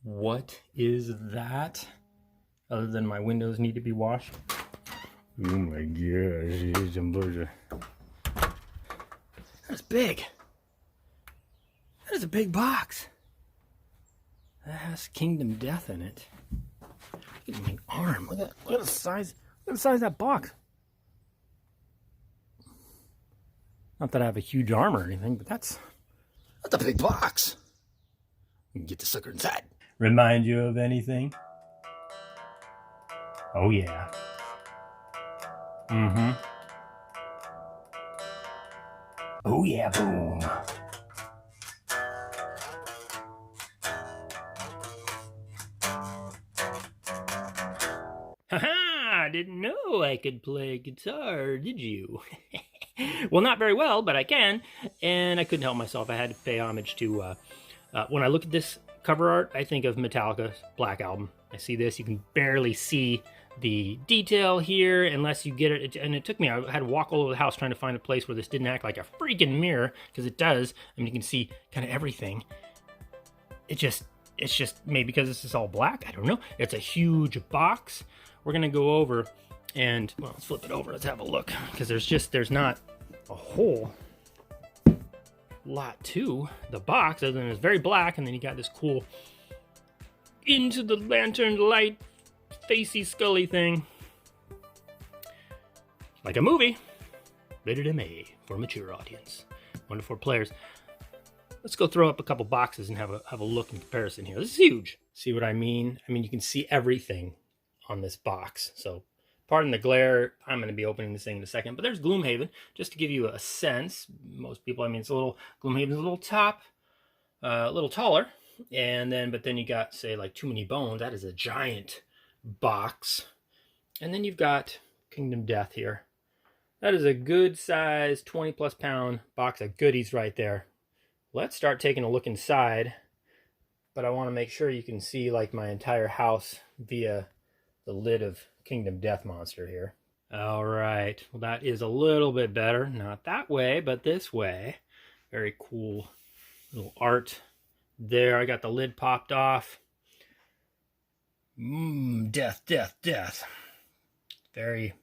What is that? Other than my windows need to be washed. Oh my gosh, that's big. That is a big box. That has Kingdom Death in it. Look at my arm. Look at the size. Look at the size of that box. Not that I have a huge arm or anything, but that's a big box. You can get the sucker inside. Remind you of anything? Oh yeah. Mm-hmm. Oh yeah, boom. Haha, didn't know I could play guitar, did you? Well, not very well, but I can, and I couldn't help myself. I had to pay homage to, when I look at this cover art, I think of Metallica's Black Album. I see this, you can barely see the detail here unless you get it, and it took me, I had to walk all over the house trying to find a place where this didn't act like a freaking mirror, because it does. I mean, you can see kind of everything. It's just maybe because this is all black, I don't know. It's a huge box. We're gonna go over and, well, let's flip it over, let's have a look, because there's not a whole lot to the box other than it's very black, and then you got this cool into the lantern light facey scully thing, like a movie. Rated MA for a mature audience. 1 to 4 players. Let's go throw up a couple boxes and have a look in comparison here. This is huge. See what I mean? I mean, you can see everything on this box. So pardon the glare. I'm going to be opening this thing in a second. But there's Gloomhaven, just to give you a sense. Most people, I mean, it's a little, Gloomhaven's a little a little taller. But then you got, say, like Too Many Bones. That is a giant box. And then you've got Kingdom Death here. That is a good size 20 plus pound box of goodies right there. Let's start taking a look inside, but I want to make sure you can see like my entire house via the lid of Kingdom Death Monster here. All right, well, that is a little bit better. Not that way, but this way. Very cool little art there. I got the lid popped off. Death, death, death. Very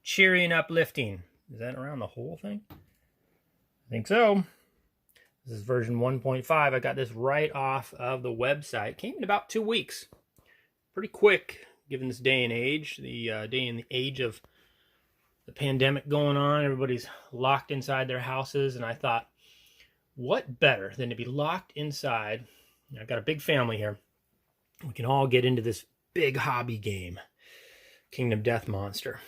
cheery and uplifting. Is that around the whole thing? I think so. This is version 1.5. I got this right off of the website. Came in about 2 weeks. Pretty quick, given this day and age. The day and the age of the pandemic going on. Everybody's locked inside their houses. And I thought, what better than to be locked inside? I've got a big family here. We can all get into this big hobby game. Kingdom Death Monster.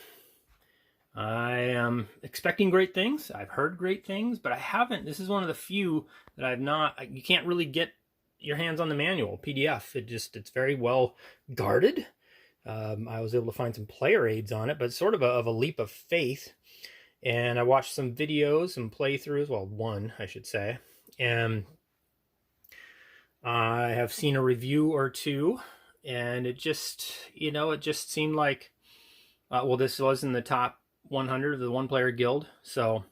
I am expecting great things. I've heard great things, but I haven't. This is one of the few that I've not. You can't really get your hands on the manual PDF. It's very well guarded. I was able to find some player aids on it, but sort of a leap of faith. And I watched some videos and playthroughs. Well, one, I should say. And I have seen a review or two, and it just seemed like, well, this was in the top 100 of the One Player Guild, so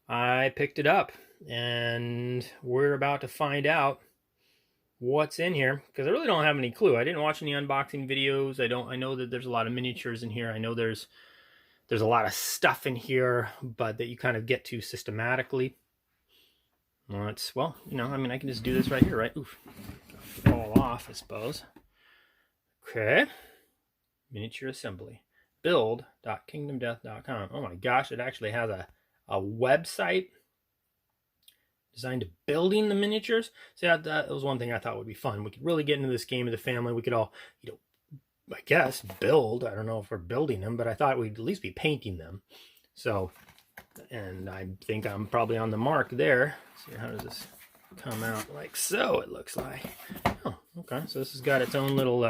I picked it up, and we're about to find out what's in here, because I really don't have any clue. I didn't watch any unboxing videos. I know that there's a lot of miniatures in here. I know there's a lot of stuff in here, but that you kind of get to systematically. Well, I mean, I can just do this right here, right? Oof. Fall off, I suppose. Okay. Miniature assembly. Build.kingdomdeath.com. Oh my gosh, it actually has a website designed to building the miniatures. See, that was one thing I thought would be fun. We could really get into this game of the family. We could all, I guess, build. I don't know if we're building them, but I thought we'd at least be painting them. So, and I think I'm probably on the mark there. Let's see, how does this come out? Like so, it looks like. Oh, okay. So this has got its own little,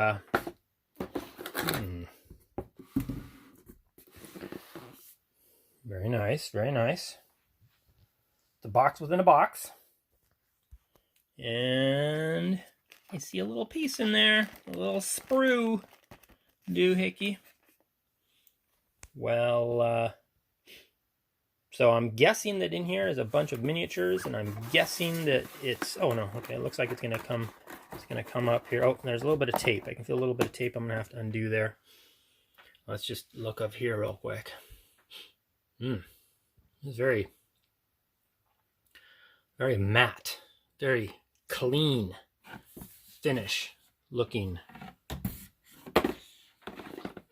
Very nice, very nice. The box within a box. And I see a little piece in there. A little sprue doohickey. Well, so I'm guessing that in here is a bunch of miniatures, and I'm guessing that it's, oh no, okay, it looks like it's going to come It's going to come up here. Oh, there's a little bit of tape. I can feel a little bit of tape I'm going to have to undo there. Let's just look up here real quick. It's very, very matte, very clean finish looking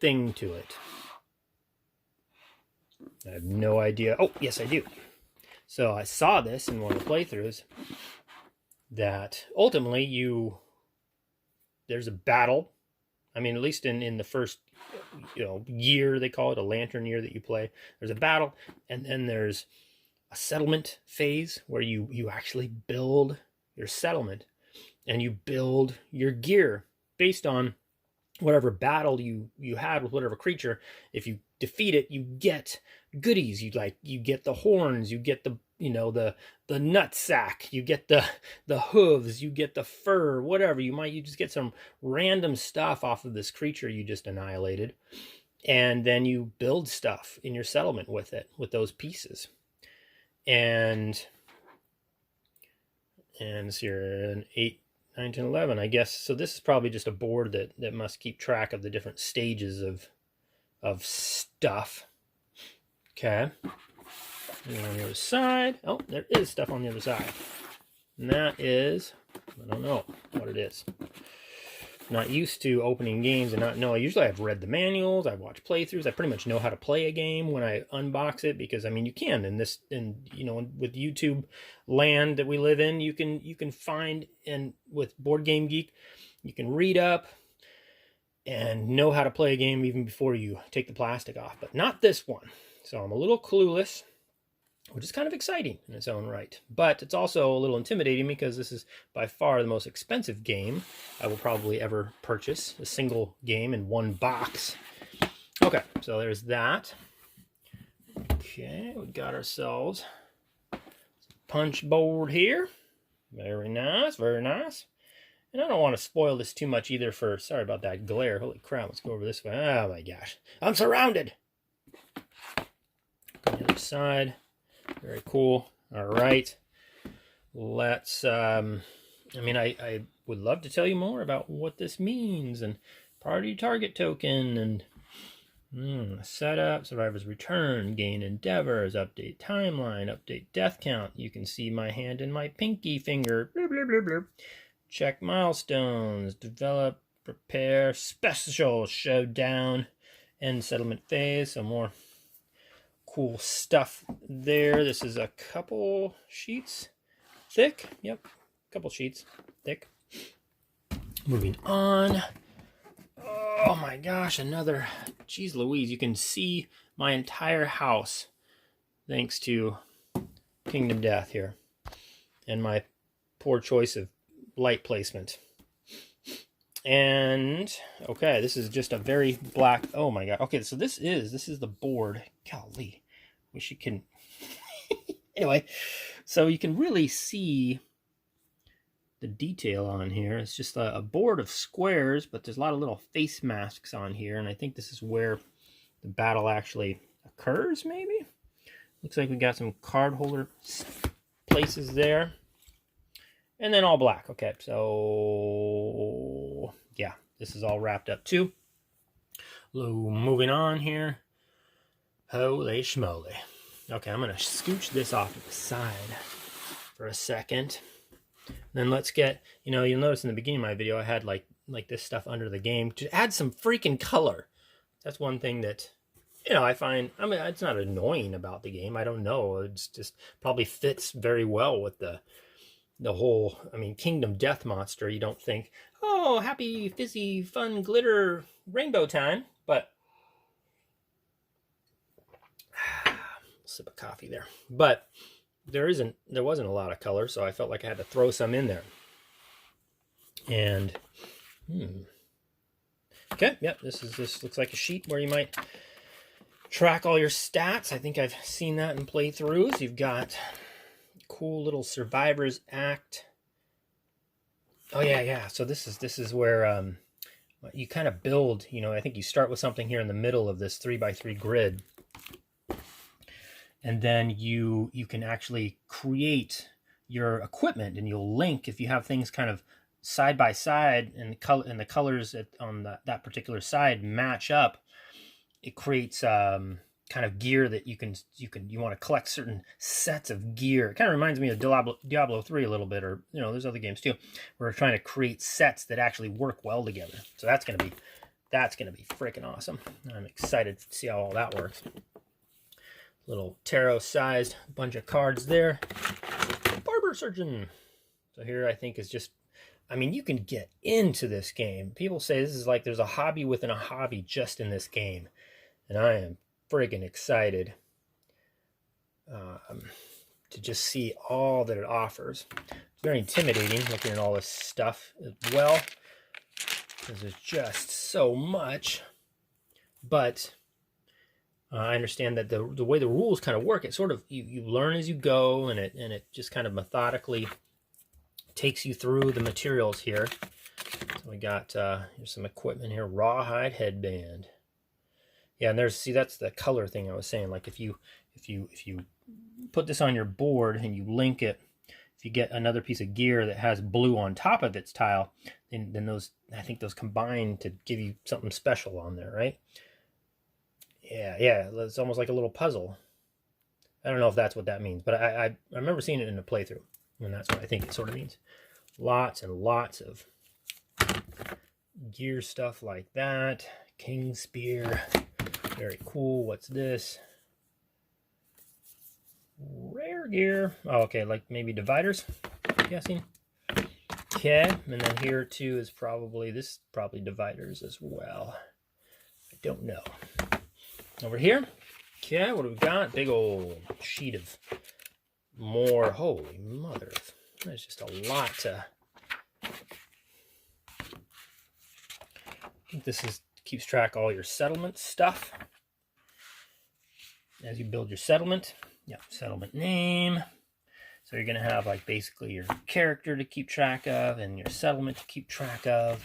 thing to it. I have no idea. Oh, yes, I do. So I saw this in one of the playthroughs that ultimately there's a battle. I mean, at least in the first, year, they call it, a lantern year that you play, there's a battle, and then there's a settlement phase where you actually build your settlement and you build your gear based on whatever battle you had with whatever creature. If you defeat it, you get goodies. You get the horns, you get the nut sack, you get the hooves, you get the fur, whatever. You just get some random stuff off of this creature you just annihilated, and then you build stuff in your settlement with those pieces. And it's here in 8, 9, 10, 11, I guess. So this is probably just a board that must keep track of the different stages of stuff. Okay. And on the other side, oh, there is stuff on the other side. And that is, I don't know what it is. Not used to opening games and not know. Usually I've read the manuals, I've watched playthroughs, I pretty much know how to play a game when I unbox it, because I mean you can with YouTube land that we live in, you can find, and with Board Game Geek, you can read up and know how to play a game even before you take the plastic off, but not this one. So I'm a little clueless, which is kind of exciting in its own right. But it's also a little intimidating because this is by far the most expensive game I will probably ever purchase, a single game in one box. Okay, so there's that. Okay, we got ourselves a punch board here. Very nice, very nice. And I don't want to spoil this too much either sorry about that glare. Holy crap, let's go over this way. Oh my gosh, I'm surrounded. On the other side. Very cool. All right. Let's, I would love to tell you more about what this means, and party target token, and setup, survivor's return, gain endeavors, update timeline, update death count. You can see my hand and my pinky finger. Blah, blah, blah, blah. Check milestones, develop, prepare, special showdown, end settlement phase. Some more cool stuff there. This is a couple sheets thick. Yep, couple sheets thick. Moving on. Oh my gosh, another. Geez Louise, you can see my entire house thanks to Kingdom Death here and my poor choice of light placement. And okay, this is just a very black. Oh my god. Okay, so this is the board. Golly. Wish you can. Anyway, so you can really see the detail on here. It's just a board of squares, but there's a lot of little face masks on here, and I think this is where the battle actually occurs, maybe? Looks like we got some card holder places there. And then all black. Okay, so yeah, this is all wrapped up too. Moving on here. Holy schmoly. Okay, I'm going to scooch this off to the side for a second. Then let's get, you'll notice in the beginning of my video, I had like this stuff under the game to add some freaking color. That's one thing that, I find, it's not annoying about the game. I don't know. It's just probably fits very well with the whole, Kingdom Death Monster. You don't think, oh, happy, fizzy, fun, glitter, rainbow time. But sip of coffee there. But there wasn't a lot of color, so I felt like I had to throw some in there. And okay, yep, this looks like a sheet where you might track all your stats. I think I've seen that in playthroughs. You've got cool little Survivor's Act. Oh yeah. So this is where you kind of build. I think you start with something here in the middle of this 3x3 grid. And then you can actually create your equipment, and you'll link, if you have things kind of side by side, and the colors on that particular side match up, it creates kind of gear that you want to collect certain sets of gear. It kind of reminds me of Diablo 3 a little bit, or there's other games too, where we're trying to create sets that actually work well together. So that's gonna be freaking awesome. I'm excited to see how all that works. Little tarot-sized bunch of cards there. Barber Surgeon. So here I think is just, I mean, you can get into this game. People say this is like there's a hobby within a hobby just in this game. And I am friggin' excited to just see all that it offers. It's very intimidating looking at all this stuff as well, because there's just so much. But I understand that the way the rules kind of work, it sort of, you learn as you go, and it just kind of methodically takes you through the materials here. So we got here's some equipment here. Rawhide headband. Yeah, and that's the color thing I was saying. Like if you put this on your board and you link it, if you get another piece of gear that has blue on top of its tile, then those, I think those combine to give you something special on there, right? Yeah, it's almost like a little puzzle. I don't know if that's what that means, but I remember seeing it in a playthrough, and that's what I think it sort of means. Lots and lots of gear stuff like that. King Spear. Very cool. What's this? Rare gear. Oh, okay, like maybe dividers, I'm guessing. Okay, and then here too is probably dividers as well. I don't know. Over here, okay, what do we got? Big old sheet of more. Holy mother, there's just a lot to. I think this keeps track of all your settlement stuff as you build your settlement. Yeah, settlement name. So you're gonna have like basically your character to keep track of and your settlement to keep track of.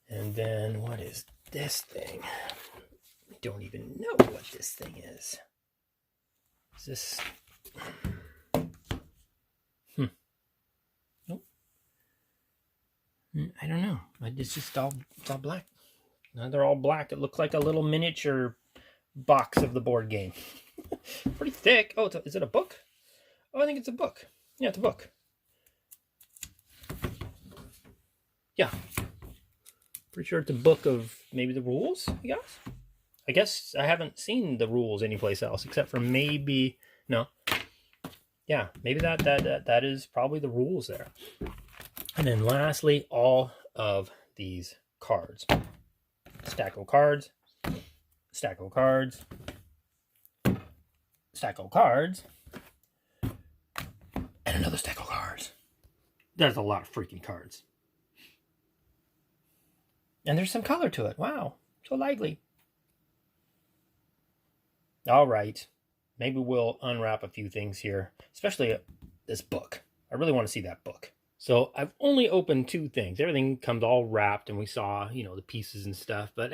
And then what is this thing? I don't even know what this thing is. Is this? Nope. I don't know. It's just all black. Now they're all black. It looks like a little miniature box of the board game. Pretty thick. Oh, is it a book? Oh, I think it's a book. Yeah, it's a book. Yeah. Pretty sure it's a book of maybe the rules, I guess. I guess I haven't seen the rules anyplace else except for maybe, no. Yeah, maybe that is probably the rules there. And then lastly, all of these cards. Stack of cards. Stack of cards. Stack of cards. And another stack of cards. There's a lot of freaking cards. And there's some color to it. Wow. So lively. All right. Maybe we'll unwrap a few things here. Especially this book. I really want to see that book. So I've only opened two things. Everything comes all wrapped and we saw, the pieces and stuff. But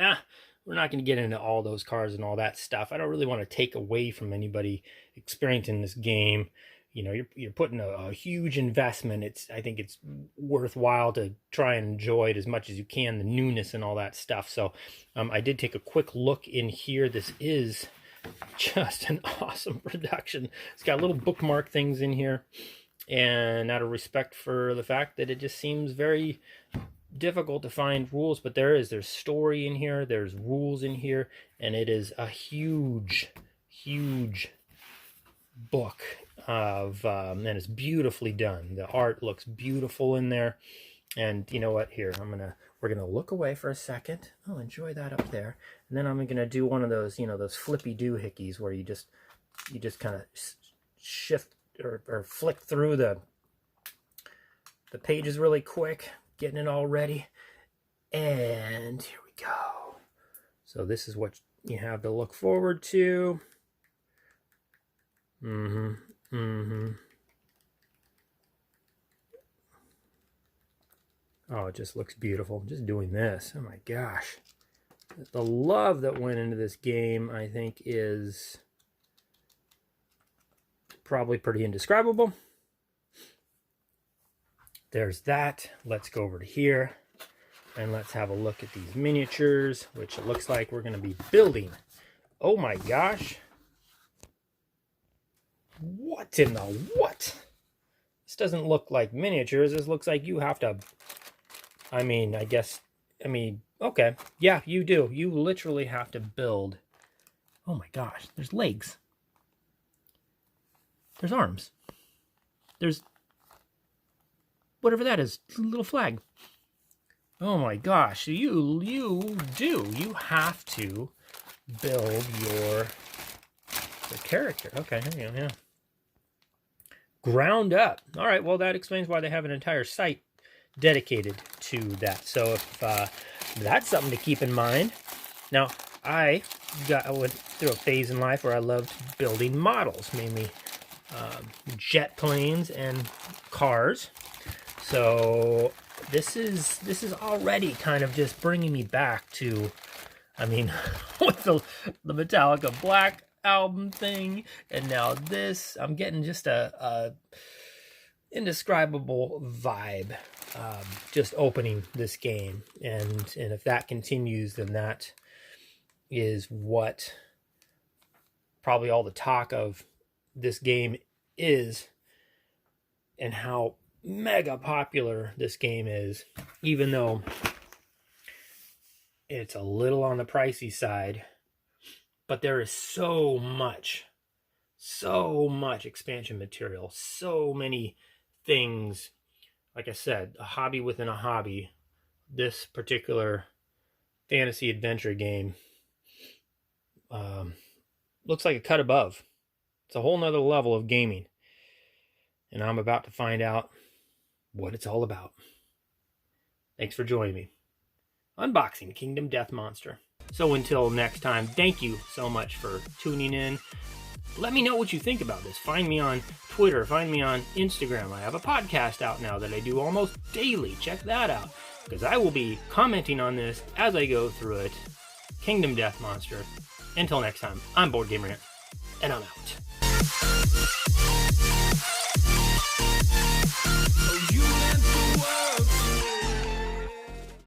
we're not going to get into all those cards and all that stuff. I don't really want to take away from anybody experiencing this game. You're putting a huge investment. I think it's worthwhile to try and enjoy it as much as you can, the newness and all that stuff. So I did take a quick look in here. This is just an awesome production. It's got little bookmark things in here. And out of respect for the fact that it just seems very difficult to find rules, but there's story in here, there's rules in here, and it is a huge book of and it's beautifully done. The art looks beautiful in there. And you know what, here we're gonna look away for a second. Oh, enjoy that up there. And then I'm gonna do one of those those flippy doohickeys where you just kind of shift or flick through the pages really quick, getting it all ready. And here we go. So this is what you have to look forward to. Oh, it just looks beautiful. Just doing this. Oh my gosh. The love that went into this game, I think, is probably pretty indescribable. there's that. Let's go over to here and let's have a look at these miniatures, which it looks like we're going to be building. Oh my gosh. What in the what? This doesn't look like miniatures. This looks like you have to, okay. Yeah, you do. You literally have to build. Oh my gosh, there's legs. There's arms. There's whatever that is, little flag. Oh my gosh, you have to build your character. Okay, here you go, yeah. Ground up. All right, well, that explains why they have an entire site dedicated to that. So if that's something to keep in mind. Now, I went through a phase in life where I loved building models, mainly jet planes and cars. So this is already kind of just bringing me back to, with the Metallica Black album thing, and now this, I'm getting just a indescribable vibe just opening this game, and if that continues, then that is what probably all the talk of this game is, and how mega popular this game is, even though it's a little on the pricey side. But there is so much expansion material, so many things. Like I said, a hobby within a hobby. This particular fantasy adventure game looks like a cut above. It's a whole nother level of gaming. And I'm about to find out what it's all about. Thanks for joining me. Unboxing Kingdom Death Monster. So until next time, thank you so much for tuning in. Let me know what you think about this. Find me on Twitter. Find me on Instagram. I have a podcast out now that I do almost daily. Check that out, because I will be commenting on this as I go through it. Kingdom Death Monster. Until next time, I'm Board Gamer, and I'm out.